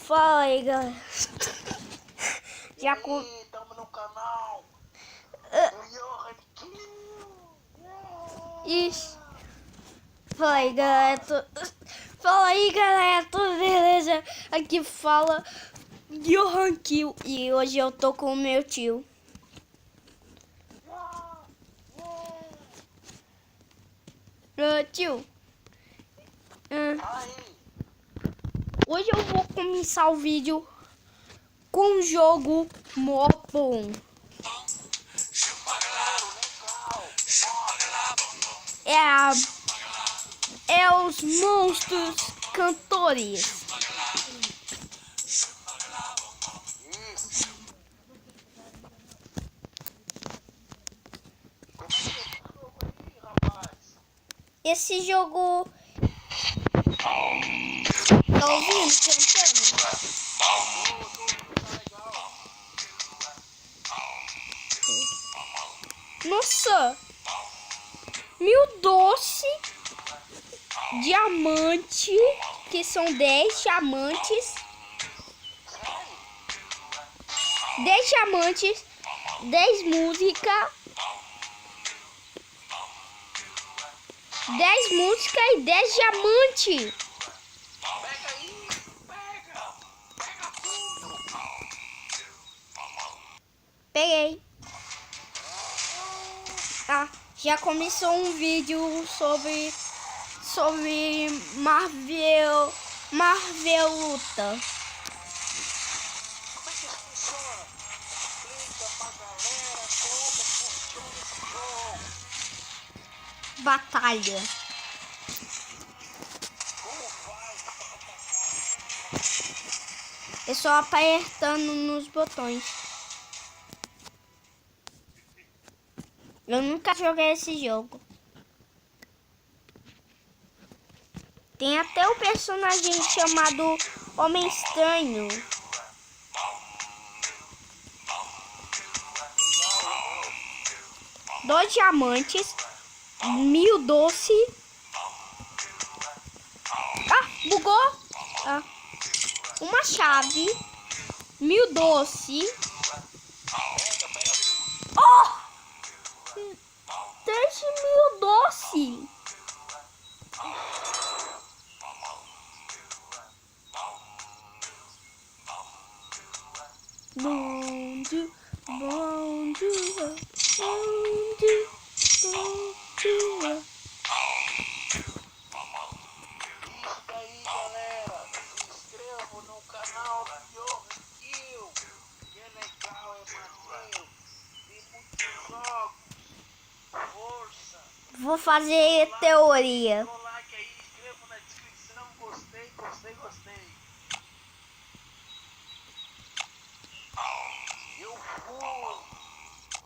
Fala aí, galera. Já tamo no canal. Ixi. Fala aí, galera. Fala aí, galera. Tudo beleza? Aqui fala Johan Kill. E hoje eu tô com o meu tio. Tio. Hoje eu vou começar o vídeo com o jogo Mobon. É os monstros cantores. Esse jogo tá ouvindo cantando? Nossa! Mil doce, diamante, que são 10 diamantes. 10 diamantes, 10 música, 10 música e 10 diamante. Pega aí, pega tudo. Peguei. Já começou um vídeo sobre Marvel Luta. Como é que isso funciona? Explica pra galera como funciona esse jogo. Batalha. Como faz pra atacar? É só apertando nos botões. Eu nunca joguei esse jogo. Tem até um personagem chamado Homem Estranho. Dois diamantes, 1000 doce. Bugou. Uma chave, 1000 doce. Oh! 10.000 doce. Isso daí, galera. Se inscreva no canal do Johan Kill. Que é legal, é maneiro. Tem muitos jogos. Força. Vou fazer teoria. Dá um like aí, escreva na descrição. Gostei, gostei, gostei. Eu fui.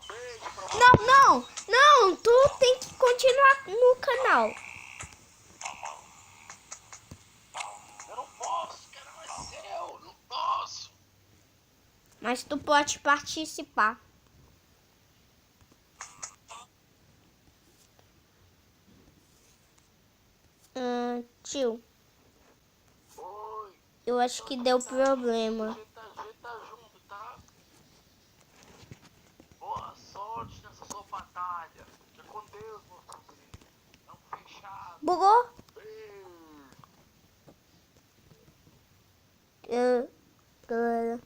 Beijo pra você. Não, tu tem que continuar no canal. Eu não posso, o canal é seu. Não posso. Mas tu pode participar. Tio, Oi. eu acho que deu problema. A gente tá junto, tá? Boa sorte nessa sua batalha. Fica com Deus, meu sobrinho. Não fechado. Bugou? Beijo. Galera,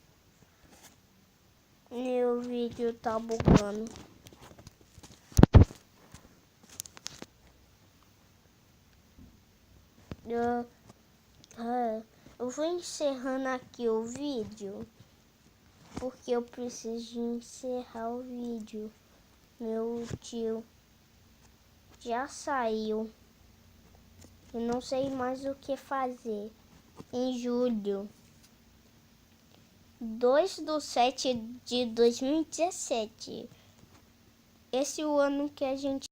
meu vídeo tá bugando. Eu vou encerrando aqui o vídeo, porque eu preciso de encerrar o vídeo. Meu tio já saiu. Eu não sei mais o que fazer. Em julho 2/7/2017. Esse é o ano que a gente